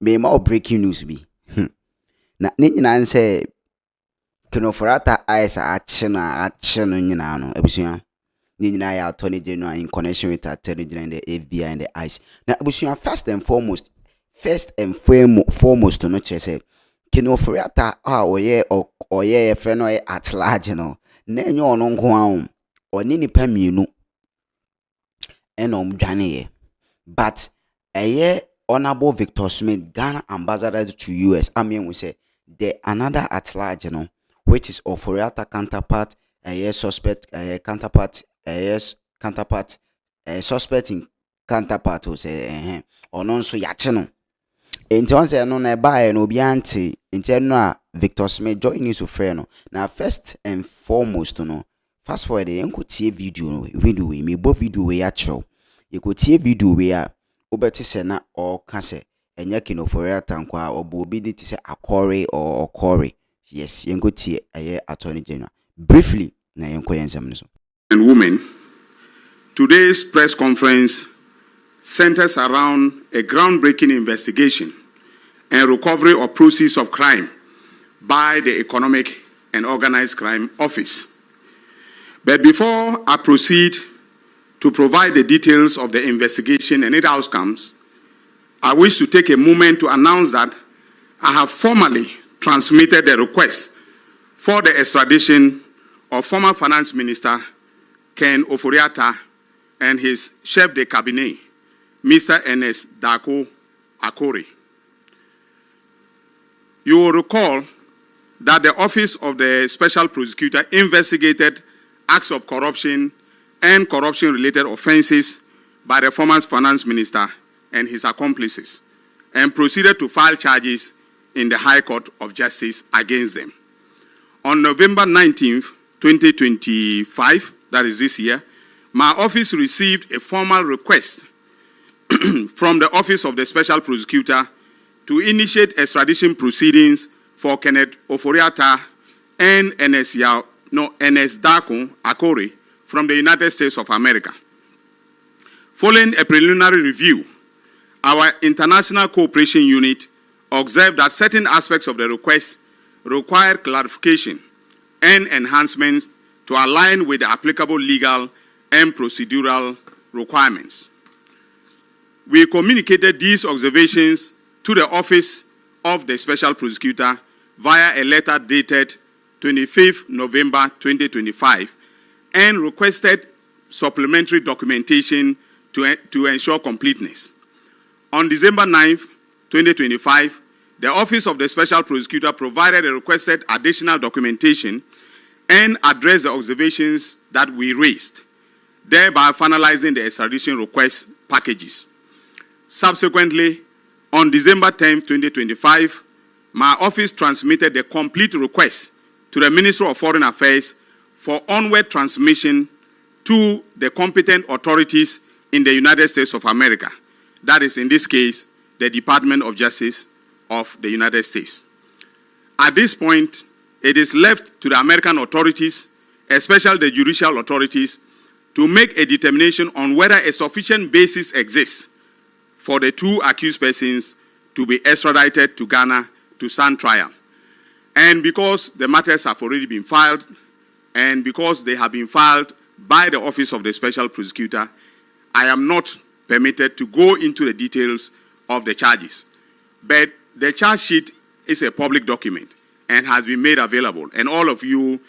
me ma breaking news bi. Na ne nyina say Ofori Atta eyes ache no nyina no abusua. Ne nyina ya Attorney General in connection with Attorney General and the FBI and the ICE. Na abusua first and foremost no chere say Ofori Atta oye friend no at large no. Na enye ono nko a oni nipa mienu ena omdwane ye. But Honorable Victor Smith, Ghana ambassador to US, I mean we say the another at large, which is Ofori Atta counterpart, suspect counterpart, suspect in counterpart who say or non so yachino. In terms of no buy no bianti, in terms Victor Smith join his friend. Now first and foremost, fast forward the uncle video we both video we actual. You could see video where Obeti Sena or Kase and Yakin Ofori Atta or Bobidi to say Akori or Okori. Yes, you could see a Attorney General. Briefly, na and women, today's press conference centers around a groundbreaking investigation and recovery of proceeds of crime by the Economic and Organized Crime Office. But before I proceed to provide the details of the investigation and its outcomes, I wish to take a moment to announce that I have formally transmitted the request for the extradition of former Finance Minister Ken Ofori Atta and his chef de cabinet, Mr. Ernest Dako Akori. You will recall that the Office of the Special Prosecutor investigated acts of corruption and corruption-related offenses by the former Finance Minister and his accomplices, and proceeded to file charges in the High Court of Justice against them. On November 19th, 2025, that is this year, my office received a formal request from the Office of the Special Prosecutor to initiate extradition proceedings for Kenneth Ofori Atta and Ernest Dako Akori from the United States of America. Following a preliminary review, our International Cooperation Unit observed that certain aspects of the request required clarification and enhancements to align with the applicable legal and procedural requirements. We communicated these observations to the Office of the Special Prosecutor via a letter dated 25th November 2025 and requested supplementary documentation to ensure completeness. On December 9th, 2025, the Office of the Special Prosecutor provided the requested additional documentation and addressed the observations that we raised, thereby finalizing the extradition request packages. Subsequently, on December 10, 2025, my office transmitted the complete request to the Ministry of Foreign Affairs for onward transmission to the competent authorities in the United States of America. That is, in this case, the Department of Justice of the United States. At this point, it is left to the American authorities, especially the judicial authorities, to make a determination on whether a sufficient basis exists for the two accused persons to be extradited to Ghana to stand trial. And because the matters have already been filed, and because they have been filed by the Office of the Special Prosecutor, I am not permitted to go into the details of the charges. But the charge sheet is a public document and has been made available. And all of you,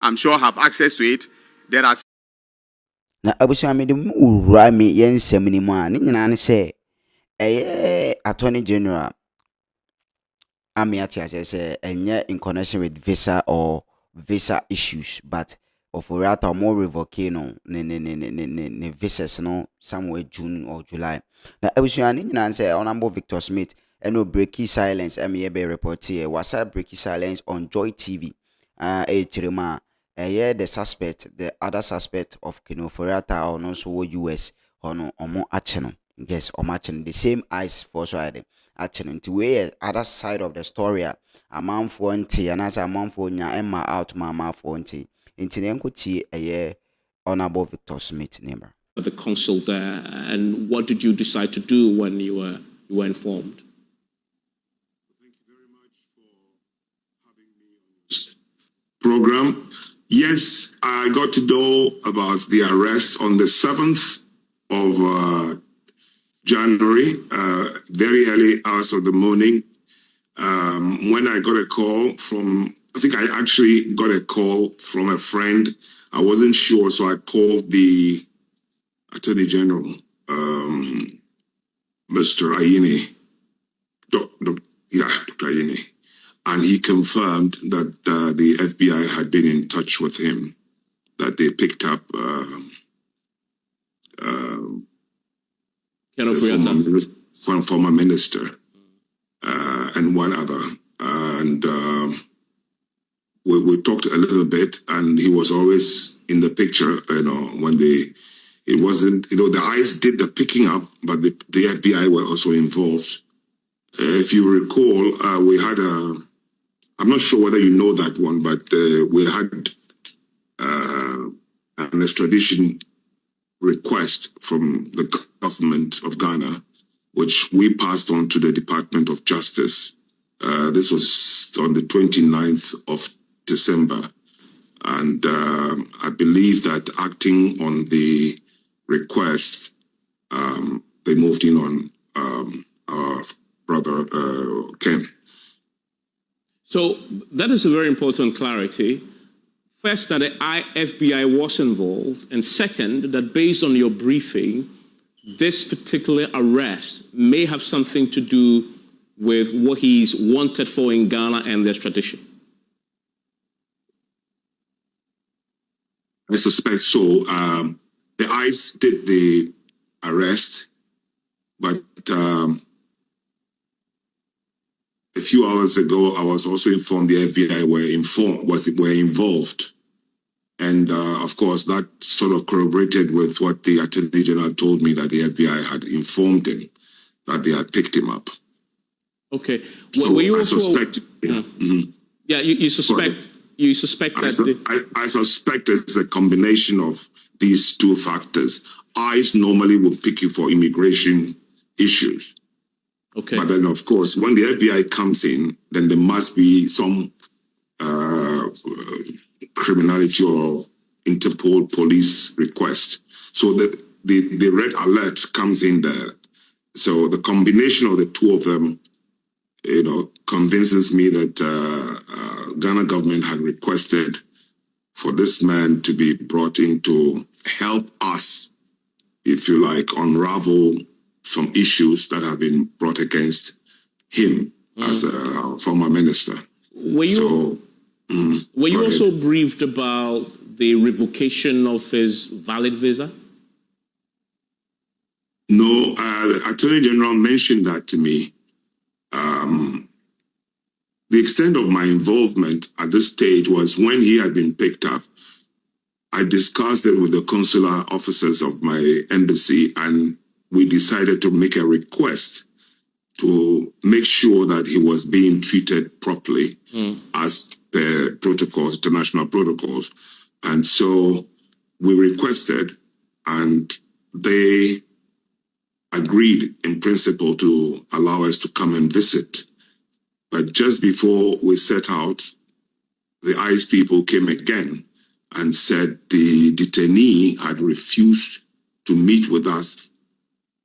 I'm sure, have access to it. There are na abusia me de ura me yensem ni mu a ne nyina ne se Attorney General Amiati say enye in connection with visa issues, but Ofori Atta more revocation ne visas no somewhere June or July. Na abusia ne nyina say Honorable Victor Smith eno breaky silence be report here wasa breaky silence on Joy TV chirema the other suspect of Ofori Atta or no so US or no omo acheno. Yes, omo the same eyes for so actually to way other side of the story a man for nti and as a man for nya emma out mama for nti nti nenko ti Honorable Victor Smith neighbor. the consul there, and what did you decide to do when you were informed? Thank you very much for having me on this program. Yes, I got to know about the arrest on the 7th of January, very early hours of the morning, when I got a call from, I think I actually got a call from a friend. I wasn't sure, so I called the Attorney General, Mr. Ayine, Dr. Ayine, and he confirmed that the FBI had been in touch with him, that they picked up the former minister and one other. And we talked a little bit, and he was always in the picture, when it wasn't, the ICE did the picking up, but the FBI were also involved. If you recall, we had I'm not sure whether you know that one, but we had an extradition request from the government of Ghana, which we passed on to the Department of Justice. This was on the 29th of December. And I believe that acting on the request, they moved in on our brother Ken. So that is a very important clarity. First, that the FBI was involved, and second, that based on your briefing, this particular arrest may have something to do with what he's wanted for in Ghana and the extradition. I suspect so. The ICE did the arrest, but a few hours ago, I was also informed the FBI were involved. And of course, that sort of corroborated with what the Attorney General told me, that the FBI had informed him that they had picked him up. Okay. So were you I also, suspect. Yeah, you suspect. Sorry. You suspect that. I suspect it's a combination of these two factors. ICE normally would pick you for immigration issues. Okay. But then, of course, when the FBI comes in, then there must be some criminality or Interpol police request. So the red alert comes in there. So the combination of the two of them, convinces me that Ghana government had requested for this man to be brought in to help us, if you like, unravel some issues that have been brought against him as a former minister. Were you also briefed about the revocation of his valid visa? No, Attorney General mentioned that to me. The extent of my involvement at this stage was when he had been picked up. I discussed it with the consular officers of my embassy, and we decided to make a request to make sure that he was being treated properly as the protocols, international protocols. And so we requested, and they agreed in principle to allow us to come and visit. But just before we set out, the ICE people came again and said the detainee had refused to meet with us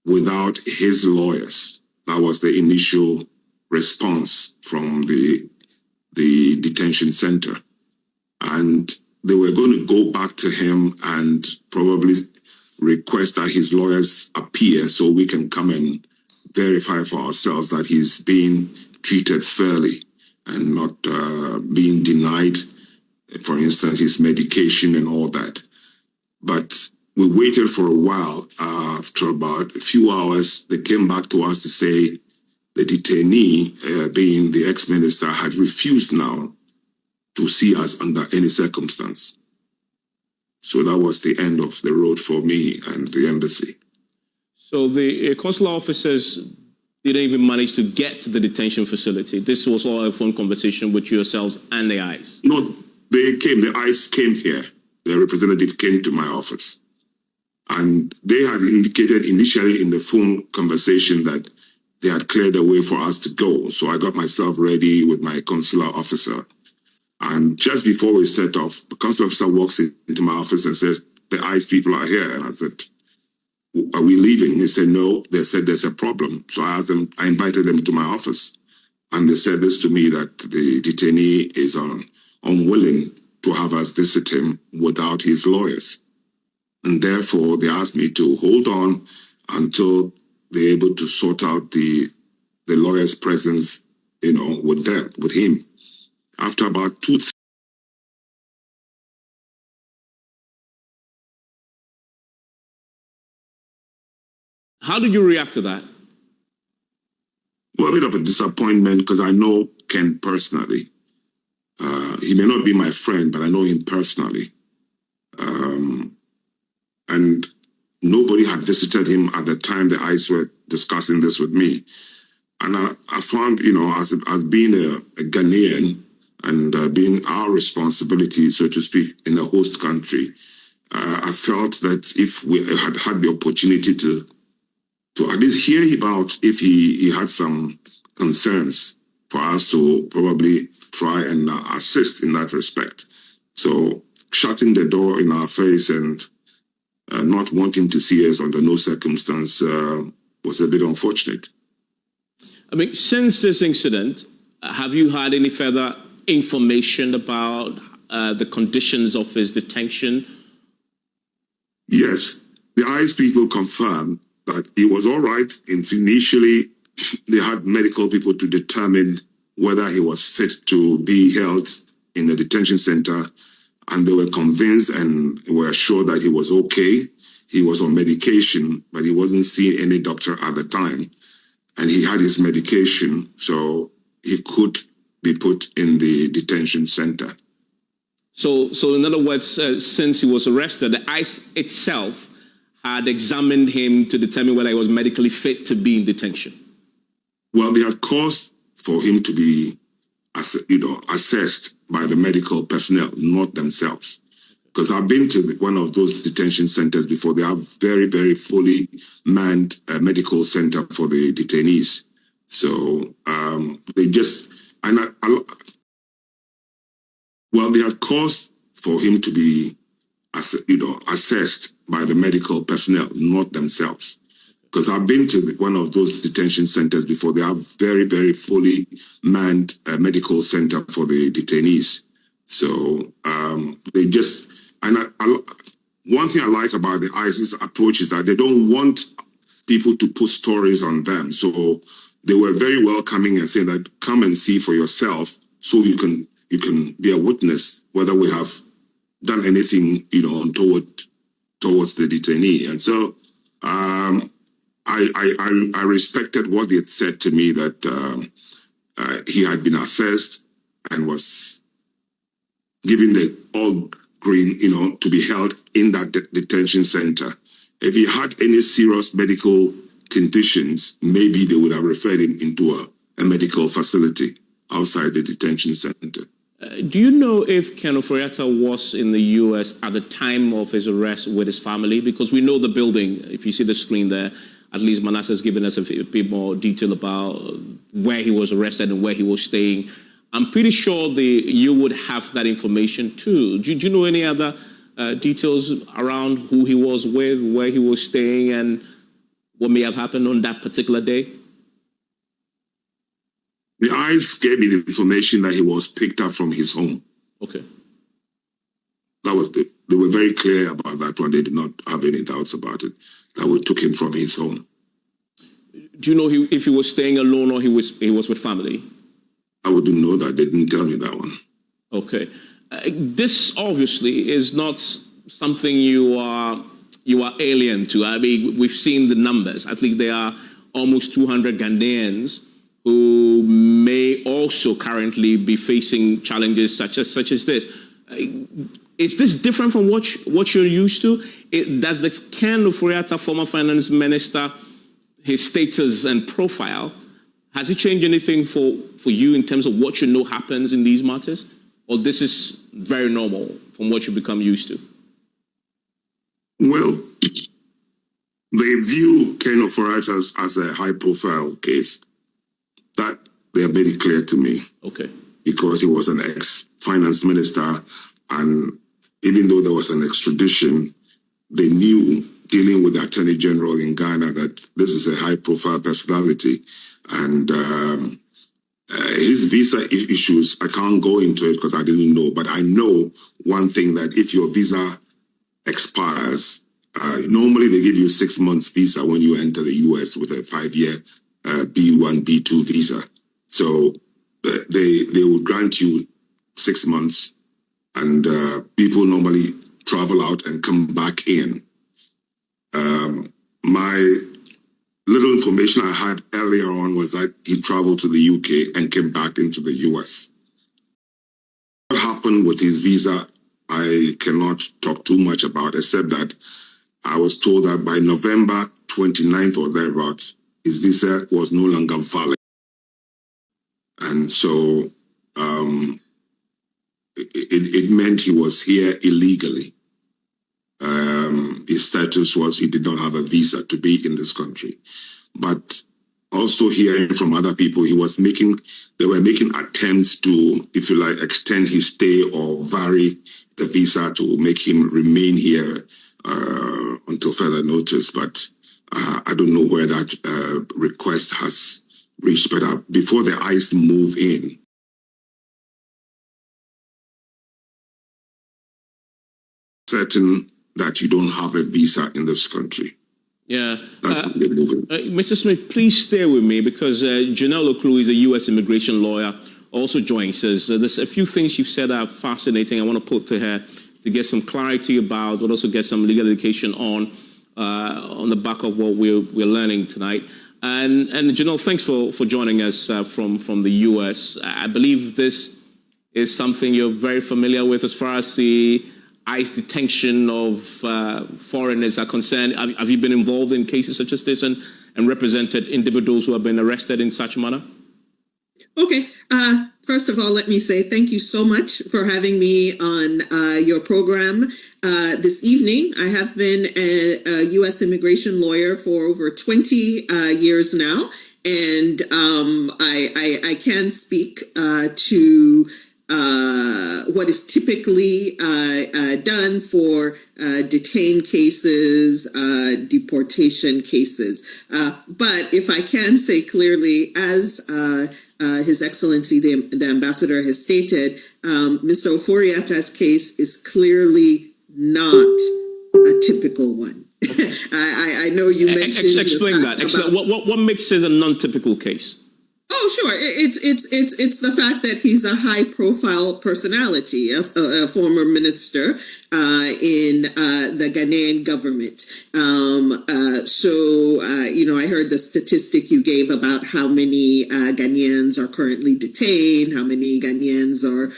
without his lawyers. That was the initial response from the detention center. And they were going to go back to him and probably request that his lawyers appear so we can come and verify for ourselves that he's being treated fairly and not being denied, for instance, his medication and all that. But we waited for a while. After about a few hours, they came back to us to say the detainee, being the ex-minister, had refused now to see us under any circumstance. So that was the end of the road for me and the embassy. So the consular officers didn't even manage to get to the detention facility. This was all a phone conversation with yourselves and the ICE. No, they came. The ICE came here. The representative came to my office, And they had indicated initially in the phone conversation that they had cleared the way for us to go. So I got myself ready with my consular officer. And just before we set off, the consular officer walks into my office and says, "The ICE people are here." And I said, "Are we leaving?" They said, "No." They said, "There's a problem." So I invited them to my office. And they said this to me, that the detainee is unwilling to have us visit him without his lawyers. And therefore, they asked me to hold on until they're able to sort out the lawyer's presence, with him. After about 2 How did you react to that? Well, a bit of a disappointment, because I know Ken personally. He may not be my friend, but I know him personally. And nobody had visited him at the time the ICE were discussing this with me. And I found, as being a Ghanaian and being our responsibility, so to speak, in a host country, I felt that if we had had the opportunity to at least hear about if he had some concerns, for us to probably try and assist in that respect. So shutting the door in our face and not wanting to see us under no circumstance was a bit unfortunate. I mean, since this incident, have you had any further information about the conditions of his detention? Yes, the ICE people confirmed that he was all right. Initially, they had medical people to determine whether he was fit to be held in the detention center, and they were convinced and were sure that he was okay. He was on medication, but he wasn't seeing any doctor at the time. And he had his medication, so he could be put in the detention center. So in other words, since he was arrested, the ICE itself had examined him to determine whether he was medically fit to be in detention. Well, they had caused for him to be, assessed by the medical personnel, not themselves. Because I've been to one of those detention centers before. They have very, very fully manned medical center for the detainees. So they just, they had caused for him to be, assessed by the medical personnel, not themselves. Because I've been to one of those detention centers before. They have very, very fully manned medical center for the detainees. So they just, one thing I like about the ICE's approach is that they don't want people to put stories on them. So they were very welcoming and saying that come and see for yourself, so you can be a witness whether we have done anything, towards the detainee. And so I respected what they had said to me, that he had been assessed and was given the all green, to be held in that detention center. If he had any serious medical conditions, maybe they would have referred him into a medical facility outside the detention center. Do you know if Ken Ofori Atta was in the U.S. at the time of his arrest with his family? Because we know the building. If you see the screen there, at least Manasseh has given us a bit more detail about where he was arrested and where he was staying. I'm pretty sure you would have that information too. Do you know any other details around who he was with, where he was staying, and what may have happened on that particular day? The ICE gave me the information that he was picked up from his home. Okay. That was they were very clear about that one. They did not have any doubts about it, that we took him from his home. Do you know if he was staying alone or he was with family? I wouldn't know that. They didn't tell me that one. Okay. This obviously is not something you are alien to. I mean, we've seen the numbers. At least there are almost 200 Ghanaians who may also currently be facing challenges such as this. Is this different from what you're used to? Does the Ken Ofori Atta, former finance minister, his status and profile, has it changed anything for you in terms of what you know happens in these matters? Or this is very normal from what you become used to? Well, Ofori Atta as a high-profile case. That they have made it clear to me. Okay. Because he was an ex-finance minister, and even though there was an extradition, they knew, dealing with the Attorney General in Ghana, that this is a high-profile personality. And his visa issues, I can't go into it because I didn't know, but I know one thing, that if your visa expires, normally they give you 6 months visa when you enter the US with a 5-year B1, B2 visa. So they will grant you 6 months, and people normally travel out and come back in. My little information I had earlier on was that he traveled to the UK and came back into the US. What happened with his visa, I cannot talk too much about, except that I was told that by November 29th or thereabouts, his visa was no longer valid. And so it meant he was here illegally. His status was he did not have a visa to be in this country. But also hearing from other people, they were making attempts to, if you like, extend his stay or vary the visa to make him remain here until further notice. But I don't know where that request has reached. But before the ICE move in, certain that you don't have a visa in this country. Yeah. That's what they're moving. Mr. Smith, please stay with me, because Janelle Oklu is a U.S. immigration lawyer, also joins us. There's a few things you've said are fascinating. I want to put to her to get some clarity about, but also get some legal education on the back of what we're learning tonight. And Janelle, thanks for joining us from the U.S. I believe this is something you're very familiar with as far as the ICE detention of foreigners are concerned. Have you been involved in cases such as this and represented individuals who have been arrested in such a manner? Okay. First of all, let me say thank you so much for having me on your program this evening. I have been a U.S. immigration lawyer for over 20 years now, and I can speak to what is typically done for detained cases, deportation cases. But if I can say clearly, as His Excellency the Ambassador has stated, Mr. Ofori Atta's case is clearly not a typical one. I know you mentioned. Explain that. What makes it a non-typical case? Oh, sure. It's the fact that he's a high-profile personality, a former minister in the Ghanaian government. I heard the statistic you gave about how many Ghanaians are currently detained, how many Ghanaians are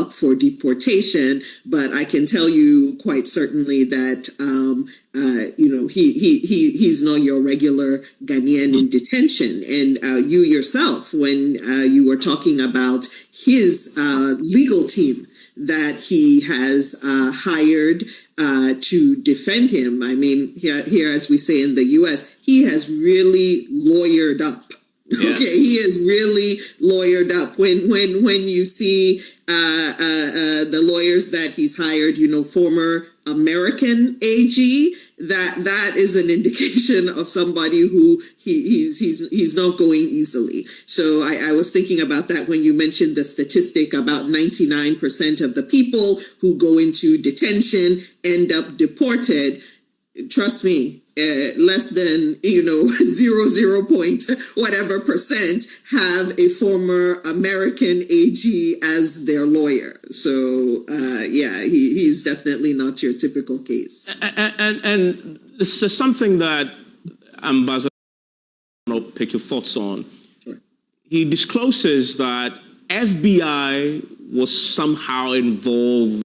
up for deportation. But I can tell you quite certainly that he's not your regular Ghanaian in detention. And you yourself, when you were talking about his legal team that he has hired to defend him, I mean, here, as we say in the U.S., he has really lawyered up. Yeah. Okay, he is really lawyered up. When you see the lawyers that he's hired, former American AG, that is an indication of somebody who he's not going easily. So I was thinking about that when you mentioned the statistic about 99% of the people who go into detention end up deported. Trust me, less than 0.whatever% have a former American AG as their lawyer. So he's definitely not your typical case. And this is something that Ambassador, I'll pick your thoughts on. Sure. He discloses that FBI was somehow involved.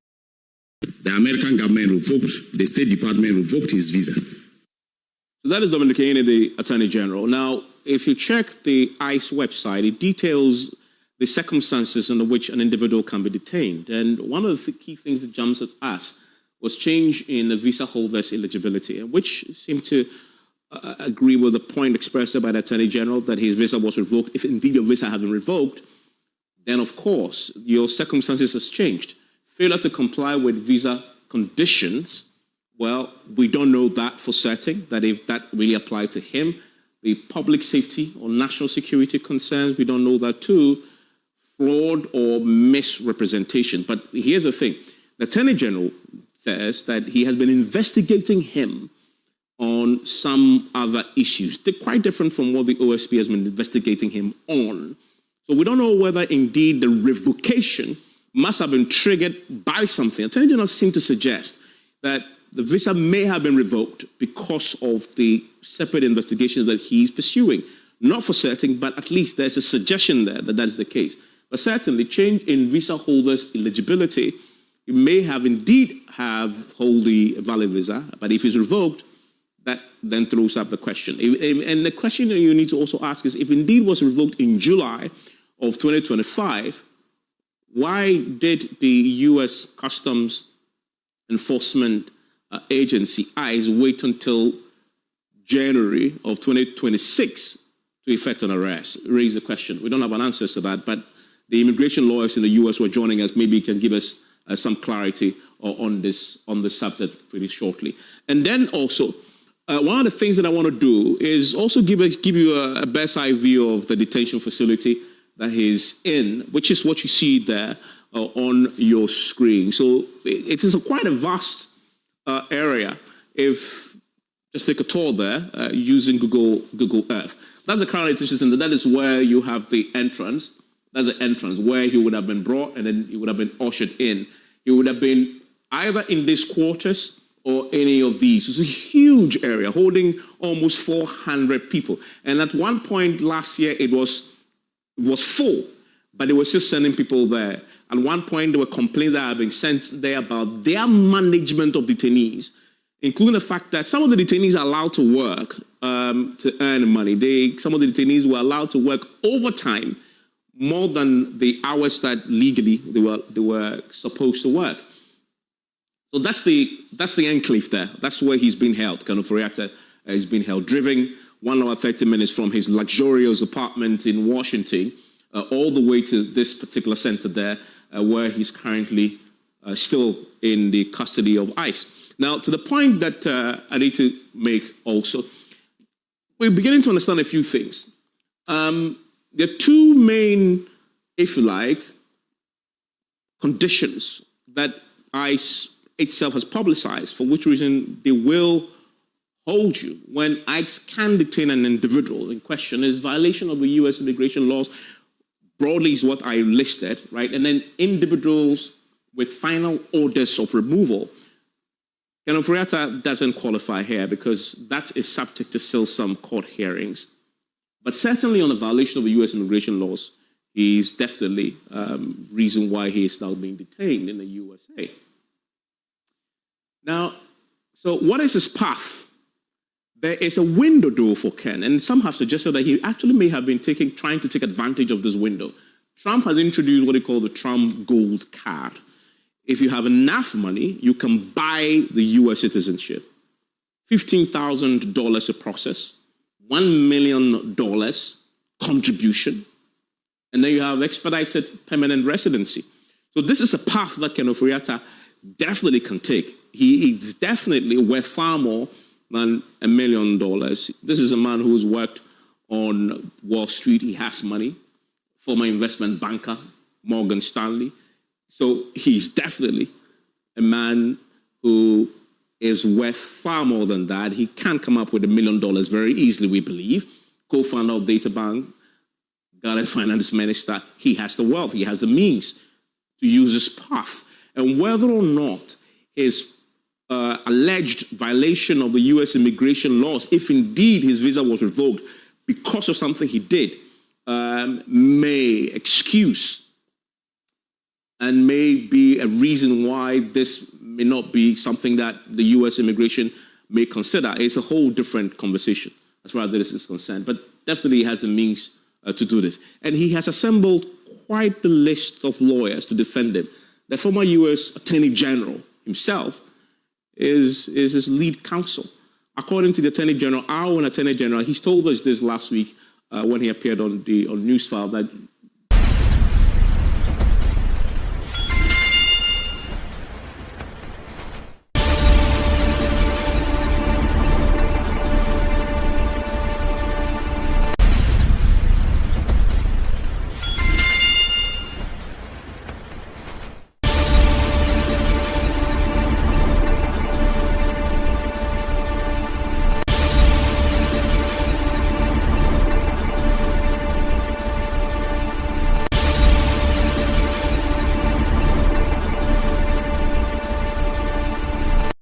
The American government revoked, the State Department revoked his visa. That is Dominic Kane, the Attorney General. Now, if you check the ICE website, it details the circumstances under which an individual can be detained. And one of the key things that jumps at us was change in the visa holder's eligibility, which seemed to agree with the point expressed by the Attorney General that his visa was revoked. If indeed your visa has been revoked, then of course your circumstances has changed. Failure to comply with visa conditions, well, we don't know that for certain, that if that really applied to him. The public safety or national security concerns, we don't know that too. Fraud or misrepresentation. But here's the thing. The Attorney General says that he has been investigating him on some other issues. They're quite different from what the OSP has been investigating him on. So we don't know whether indeed the revocation must have been triggered by something. The Attorney General seemed to suggest that the visa may have been revoked because of the separate investigations that he's pursuing. Not for certain, but at least there's a suggestion there that that's the case. But certainly, change in visa holders' eligibility, he may have indeed hold the valid visa, but if it's revoked, that then throws up the question. And the question that you need to also ask is, if indeed was revoked in July of 2025, why did the U.S. Customs Enforcement Agency, ICE, wait until January of 2026 to effect an arrest? Raise the question. We don't have an answer to that, but the immigration lawyers in the U.S. who are joining us maybe can give us some clarity on this subject pretty shortly. And then also, one of the things that I want to do is also give you a bird's eye view of the detention facility that he's in, which is what you see there on your screen. So it is quite a vast area. If just take a tour there using Google Earth. That's the Crown Detention Center. That is where you have the entrance. That's the entrance where he would have been brought, and then he would have been ushered in. He would have been either in these quarters or any of these. It's a huge area holding almost 400 people. And at one point last year, it was full, but they were still sending people there. At one point, there were complaints that had been sent there about their management of detainees, including the fact that some of the detainees are allowed to work to earn money. Some of the detainees were allowed to work overtime more than the hours that legally they were supposed to work. So that's the enclave there. That's where he's been held. Ofori Atta is being held, driven 1 hour 30 minutes from his luxurious apartment in Washington, all the way to this particular center there, where he's currently still in the custody of ICE. Now, to the point that I need to make also, we're beginning to understand a few things. There are two main, if you like, conditions that ICE itself has publicized, for which reason they will hold you. When ICE can detain an individual in question, is violation of the U.S. immigration laws, broadly is what I listed, right? And then individuals with final orders of removal. Ofori Atta doesn't qualify here because that is subject to still some court hearings. But certainly on the violation of the U.S. immigration laws, he's definitely reason why he is now being detained in the USA. Now, so what is his path? There is a window though for Ken, and some have suggested that he actually may have been trying to take advantage of this window. Trump has introduced what he called the Trump Gold Card. If you have enough money, you can buy the U.S. citizenship. $15,000 to process, $1 million contribution, and then you have expedited permanent residency. So this is a path that Ofori Atta definitely can take. He is definitely worth far more than $1 million. This is a man who's worked on Wall Street. He has money. Former investment banker, Morgan Stanley. So he's definitely a man who is worth far more than that. He can come up with $1 million very easily, we believe. Co-founder of DataBank, Ghana finance minister. He has the wealth. He has the means to use this path. And whether or not his alleged violation of the U.S. immigration laws, if indeed his visa was revoked because of something he did, may excuse and may be a reason why this may not be something that the U.S. immigration may consider. It's a whole different conversation as far as this is concerned, but definitely he has the means to do this. And he has assembled quite the list of lawyers to defend him. The former U.S. Attorney General himself is his lead counsel. according to the Attorney General, our own Attorney General, he's told us this last week when he appeared on Newsfile that